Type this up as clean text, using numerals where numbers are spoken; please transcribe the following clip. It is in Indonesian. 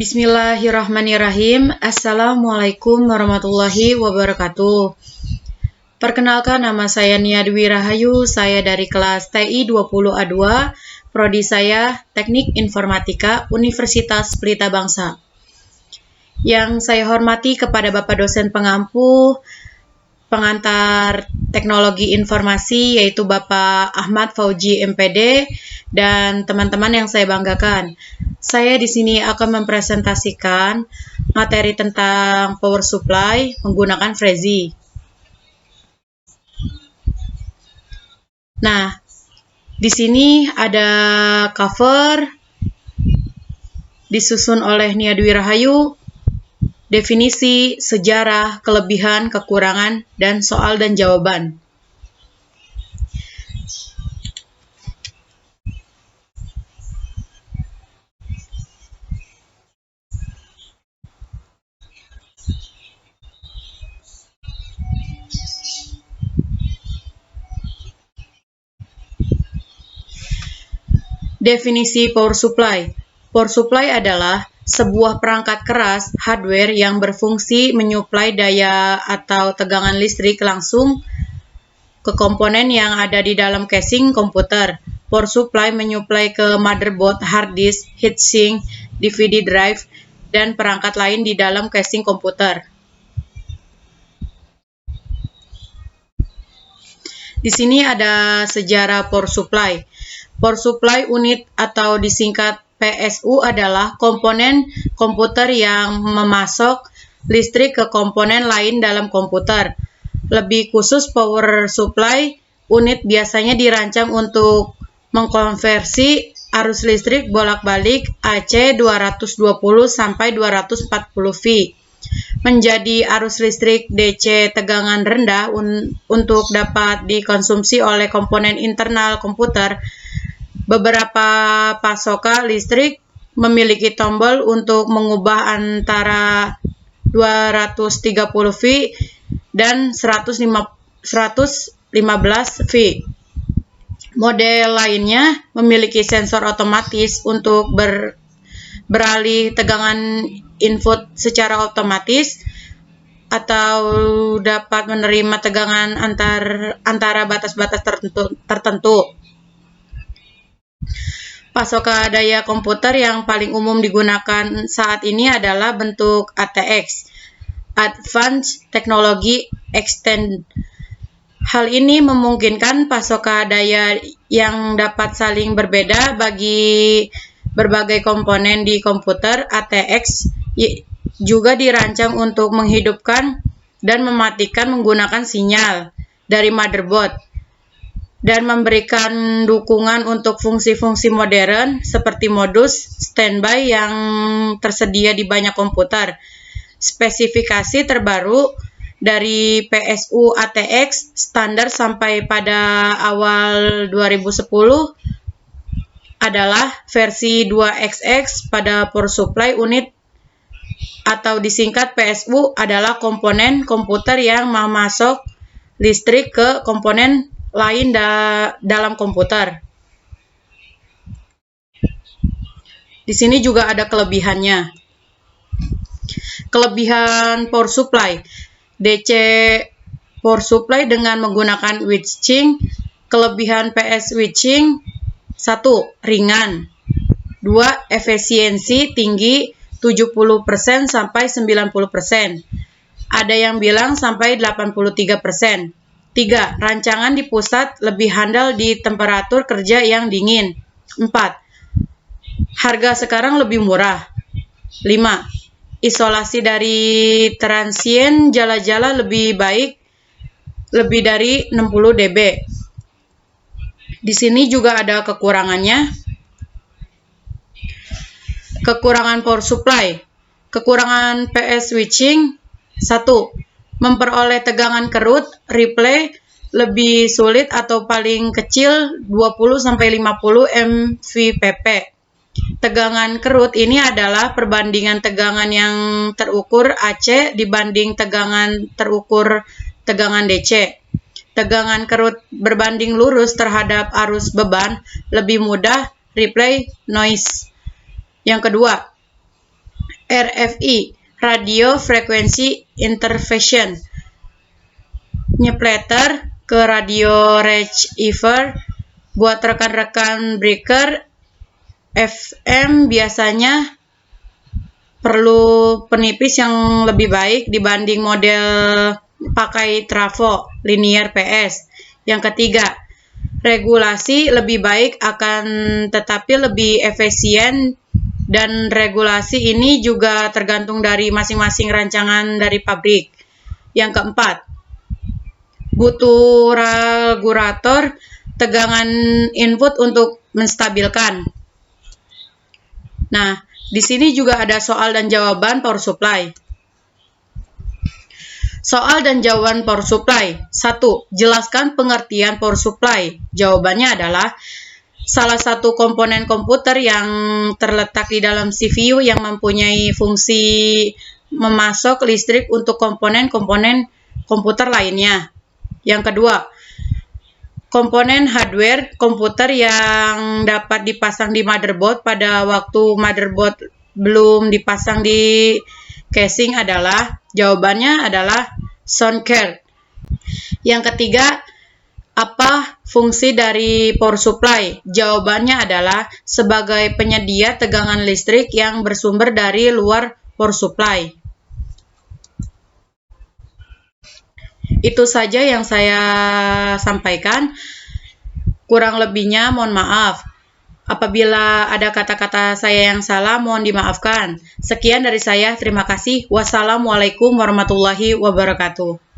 Bismillahirrahmanirrahim. Assalamualaikum warahmatullahi wabarakatuh. Perkenalkan, nama saya Nia Dwi Rahayu. Saya dari kelas TI 20A2, prodi saya Teknik Informatika Universitas Pelita Bangsa. Yang saya hormati kepada Bapak dosen pengampu, pengantar teknologi informasi, yaitu Bapak Ahmad Fauji MPD, dan teman-teman yang saya banggakan. Saya di sini akan mempresentasikan materi tentang power supply menggunakan Frezi. Nah, di sini ada cover disusun oleh Nia Dwi Rahayu, definisi, sejarah, kelebihan, kekurangan, dan soal dan jawaban. Definisi power supply. Power supply adalah sebuah perangkat keras hardware yang berfungsi menyuplai daya atau tegangan listrik langsung ke komponen yang ada di dalam casing komputer. Power supply menyuplai ke motherboard, hard disk, heatsink, DVD drive, dan perangkat lain di dalam casing komputer. Di sini ada sejarah power supply. Power supply unit atau disingkat PSU adalah komponen komputer yang memasok listrik ke komponen lain dalam komputer. Lebih khusus, power supply unit biasanya dirancang untuk mengkonversi arus listrik bolak-balik AC 220 sampai 240 V menjadi arus listrik DC tegangan rendah untuk dapat dikonsumsi oleh komponen internal komputer. Beberapa pasokan listrik memiliki tombol untuk mengubah antara 230 V dan 115 V. Model lainnya memiliki sensor otomatis untuk beralih tegangan input secara otomatis atau dapat menerima tegangan antara batas-batas tertentu. Pasokan daya komputer yang paling umum digunakan saat ini adalah bentuk ATX, Advanced Technology Extend. Hal ini memungkinkan pasokan daya yang dapat saling berbeda bagi berbagai komponen di komputer. ATX juga dirancang untuk menghidupkan dan mematikan menggunakan sinyal dari motherboard dan memberikan dukungan untuk fungsi-fungsi modern seperti modus standby yang tersedia di banyak komputer. Spesifikasi terbaru dari PSU ATX standar sampai pada awal 2010 adalah versi 2XX pada power supply unit atau disingkat PSU adalah komponen komputer yang memasok listrik ke komponen lain dalam komputer. Di sini juga ada kelebihannya. Kelebihan power supply. DC power supply dengan menggunakan switching. Kelebihan PS switching: 1. Ringan. 2. Efisiensi tinggi 70% sampai 90%. Ada yang bilang sampai 83%. 3. Rancangan di pusat lebih handal di temperatur kerja yang dingin. 4. Harga sekarang lebih murah. 5. Isolasi dari transien jala-jala lebih baik, lebih dari 60 dB. Di sini juga ada kekurangannya. Kekurangan power supply. Kekurangan PS switching: 1. Memperoleh tegangan kerut relay lebih sulit atau paling kecil 20-50 mVpp. Tegangan kerut ini adalah perbandingan tegangan yang terukur AC dibanding tegangan terukur tegangan DC. Tegangan kerut berbanding lurus terhadap arus beban lebih mudah relay noise. Yang kedua, RFI, Radio Frequency Interference. Nyepleter ke radio receiver. Buat rekan-rekan breaker FM biasanya perlu penipis yang lebih baik dibanding model pakai trafo linear PS. Yang ketiga, regulasi lebih baik akan tetapi lebih efisien, dan regulasi ini juga tergantung dari masing-masing rancangan dari pabrik. Yang keempat, butuh regulator tegangan input untuk menstabilkan. Nah, di sini juga ada soal dan jawaban power supply. Soal dan jawaban power supply. 1. Jelaskan pengertian power supply. Jawabannya adalah salah satu komponen komputer yang terletak di dalam CPU yang mempunyai fungsi memasok listrik untuk komponen-komponen komputer lainnya. Yang kedua, komponen hardware komputer yang dapat dipasang di motherboard pada waktu motherboard belum dipasang di casing adalah, jawabannya adalah sound card. Yang ketiga, apa fungsi dari power supply? Jawabannya adalah sebagai penyedia tegangan listrik yang bersumber dari luar power supply. Itu saja yang saya sampaikan. Kurang lebihnya mohon maaf. Apabila ada kata-kata saya yang salah, mohon dimaafkan. Sekian dari saya. Terima kasih. Wassalamualaikum warahmatullahi wabarakatuh.